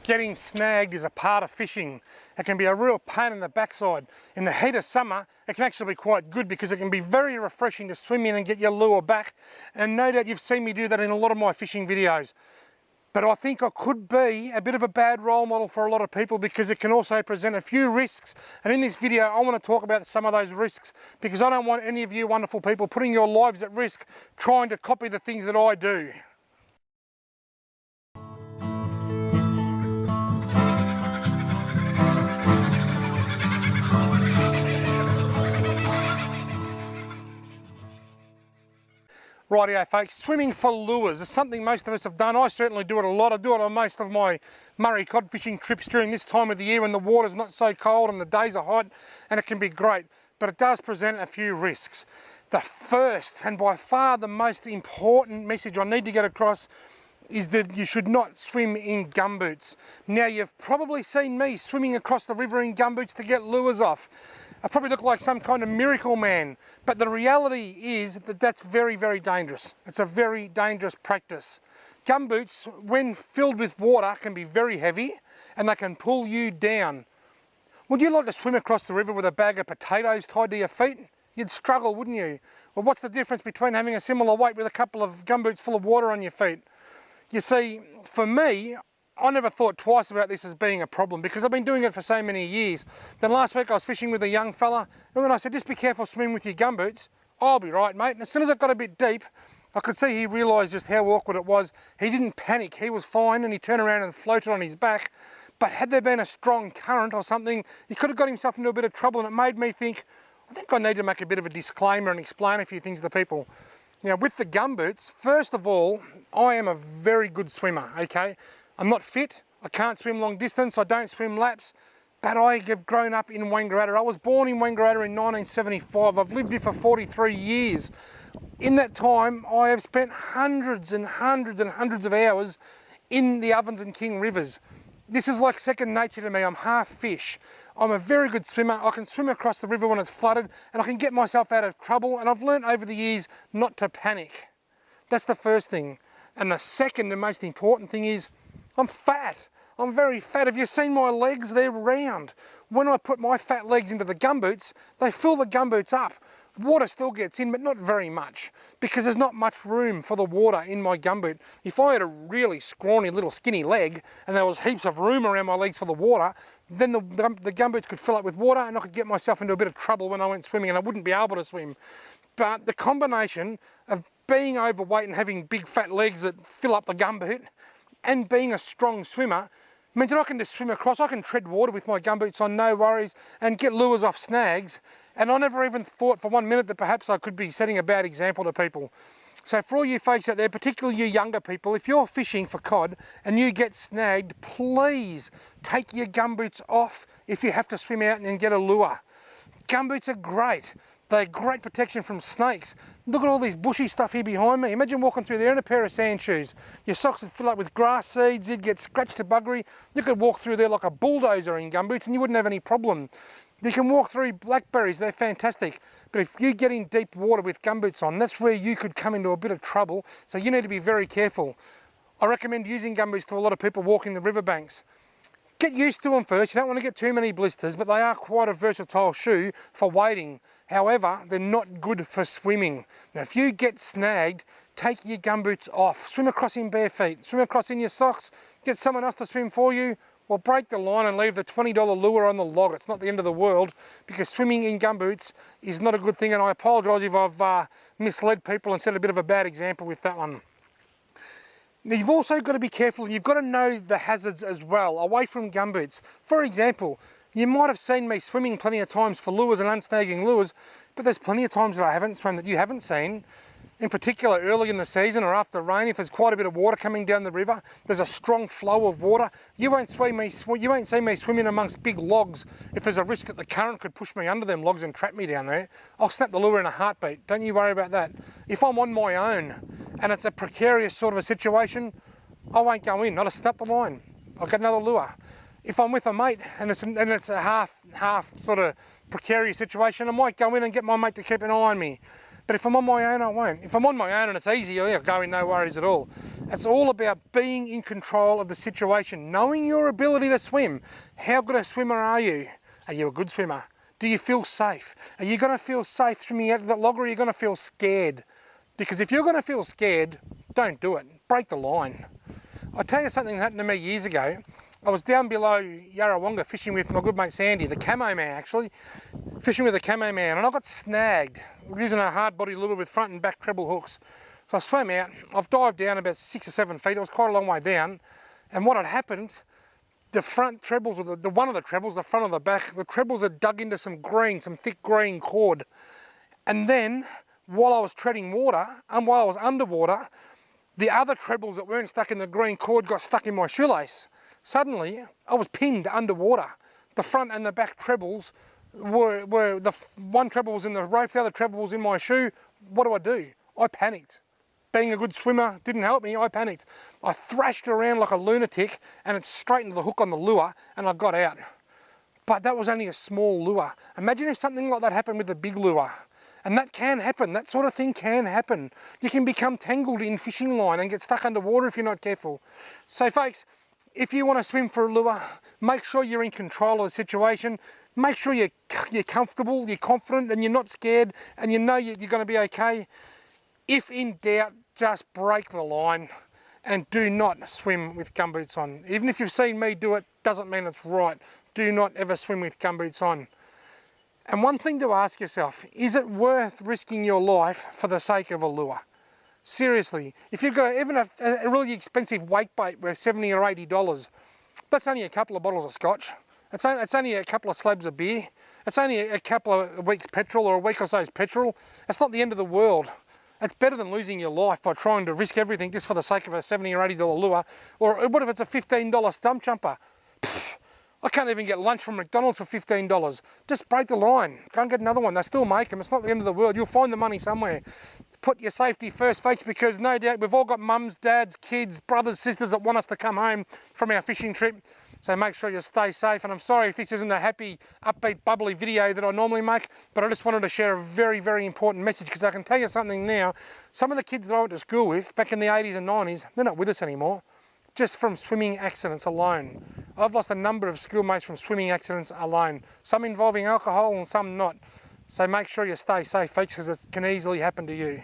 getting snagged is a part of fishing. It can be a real pain in the backside. In the heat of summer, it can actually be quite good because it can be very refreshing to swim in and get your lure back. And no doubt you've seen me do that in a lot of my fishing videos. But I think I could be a bit of a bad role model for a lot of people because it can also present a few risks. And in this video, I want to talk about some of those risks because I don't want any of you wonderful people putting your lives at risk trying to copy the things that I do. Rightio folks, swimming for lures is something most of us have done. I certainly do it a lot. I do it on most of my Murray cod fishing trips during this time of the year when the water's not so cold and the days are hot, and it can be great. But it does present a few risks. The first and by far the most important message I need to get across is that you should not swim in gumboots. Now you've probably seen me swimming across the river in gumboots to get lures off. I probably look like some kind of miracle man, but the reality is that that's very, very dangerous. It's a very dangerous practice. Gumboots, when filled with water, can be very heavy and they can pull you down. Would you like to swim across the river with a bag of potatoes tied to your feet? You'd struggle, wouldn't you? Well, what's the difference between having a similar weight with a couple of gumboots full of water on your feet? You see, for me, I never thought twice about this as being a problem because I've been doing it for so many years. Then last week I was fishing with a young fella and then I said, just be careful swimming with your gumboots. I'll be right, mate. And as soon as it got a bit deep, I could see he realised just how awkward it was. He didn't panic, he was fine and he turned around and floated on his back. But had there been a strong current or something, he could have got himself into a bit of trouble, and it made me think, I think I need to make a bit of a disclaimer and explain a few things to people. Now with the gumboots, first of all, I am a very good swimmer, okay? I'm not fit, I can't swim long distance, I don't swim laps, but I have grown up in Wangaratta. I was born in Wangaratta in 1975. I've lived here for 43 years. In that time, I have spent hundreds and hundreds and hundreds of hours in the Ovens and King rivers. This is like second nature to me. I'm half fish. I'm a very good swimmer. I can swim across the river when it's flooded and I can get myself out of trouble, and I've learned over the years not to panic. That's the first thing. And the second and most important thing is I'm fat. I'm very fat. Have you seen my legs? They're round. When I put my fat legs into the gumboots, they fill the gumboots up. Water still gets in, but not very much because there's not much room for the water in my gumboot. If I had a really scrawny little skinny leg and there was heaps of room around my legs for the water, then the gumboots could fill up with water and I could get myself into a bit of trouble when I went swimming and I wouldn't be able to swim. But the combination of being overweight and having big fat legs that fill up the gumboot and being a strong swimmer means that I can just swim across. I can tread water with my gumboots on, no worries, and get lures off snags. And I never even thought for 1 minute that perhaps I could be setting a bad example to people. So for all you folks out there, particularly you younger people, if you're fishing for cod and you get snagged, please take your gumboots off if you have to swim out and get a lure. Gumboots are great. They're great protection from snakes. Look at all this bushy stuff here behind me. Imagine walking through there in a pair of sand shoes. Your socks would fill up with grass seeds, you'd get scratched to buggery. You could walk through there like a bulldozer in gumboots and you wouldn't have any problem. You can walk through blackberries, they're fantastic. But if you get in deep water with gumboots on, that's where you could come into a bit of trouble. So you need to be very careful. I recommend using gumboots to a lot of people walking the riverbanks. Get used to them first. You don't want to get too many blisters, but they are quite a versatile shoe for wading. However, they're not good for swimming. Now, if you get snagged, take your gumboots off. Swim across in bare feet. Swim across in your socks. Get someone else to swim for you. Well, break the line and leave the $20 lure on the log. It's not the end of the world because swimming in gumboots is not a good thing. And I apologise if I've misled people and set a bit of a bad example with that one. Now, you've also got to be careful. You've got to know the hazards as well, away from gumboots. For example, you might have seen me swimming plenty of times for lures and unsnagging lures, but there's plenty of times that I haven't swum that you haven't seen. In particular, early in the season or after rain, if there's quite a bit of water coming down the river, there's a strong flow of water. You won't see me swimming amongst big logs if there's a risk that the current could push me under them logs and trap me down there. I'll snap the lure in a heartbeat. Don't you worry about that. If I'm on my own and it's a precarious sort of a situation, I won't go in. I'll just snap the line. I'll get another lure. If I'm with a mate and it's a half sort of precarious situation, I might go in and get my mate to keep an eye on me. But if I'm on my own, I won't. If I'm on my own and it's easy, I'll go in, no worries at all. It's all about being in control of the situation, knowing your ability to swim. How good a swimmer are you? Are you a good swimmer? Do you feel safe? Are you going to feel safe swimming out of that log, or are you going to feel scared? Because if you're going to feel scared, don't do it. Break the line. I'll tell you something that happened to me years ago. I was down below Yarrawonga fishing with my good mate Sandy, the camo man actually, fishing with the camo man, and I got snagged using a hard body lure with front and back treble hooks. So I swam out, I've dived down about 6 or 7 feet, it was quite a long way down, and what had happened, the front trebles, or the one of the trebles, the front or the back, the trebles had dug into some thick green cord. And then, while I was treading water, and while I was underwater, the other trebles that weren't stuck in the green cord got stuck in my shoelace. Suddenly, I was pinned underwater. The front and the back trebles the one treble was in the rope, the other treble was in my shoe. What do? I panicked. Being a good swimmer didn't help me, I panicked. I thrashed around like a lunatic and it straightened the hook on the lure and I got out. But that was only a small lure. Imagine if something like that happened with a big lure. And that can happen, that sort of thing can happen. You can become tangled in fishing line and get stuck underwater if you're not careful. So folks, if you want to swim for a lure, make sure you're in control of the situation. Make sure you're comfortable, you're confident and you're not scared and you know you're going to be okay. If in doubt, just break the line and do not swim with gumboots on. Even if you've seen me do it, doesn't mean it's right. Do not ever swim with gumboots on. And one thing to ask yourself, is it worth risking your life for the sake of a lure? Seriously, if you've got even a really expensive wake bait worth $70 or $80, that's only a couple of bottles of scotch. It's only a couple of slabs of beer. It's only a couple of weeks petrol or a week or so's petrol. It's not the end of the world. It's better than losing your life by trying to risk everything just for the sake of a $70 or $80 lure. Or what if it's a $15 stump jumper? I can't even get lunch from McDonald's for $15. Just break the line. Go and get another one. They still make them. It's not the end of the world. You'll find the money somewhere. Put your safety first, folks, because no doubt we've all got mums, dads, kids, brothers, sisters that want us to come home from our fishing trip. So make sure you stay safe. And I'm sorry if this isn't a happy, upbeat, bubbly video that I normally make, but I just wanted to share a very, very important message because I can tell you something now. Some of the kids that I went to school with back in the 80s and 90s, they're not with us anymore. Just from swimming accidents alone. I've lost a number of schoolmates from swimming accidents alone. Some involving alcohol and some not. So make sure you stay safe, folks, because it can easily happen to you.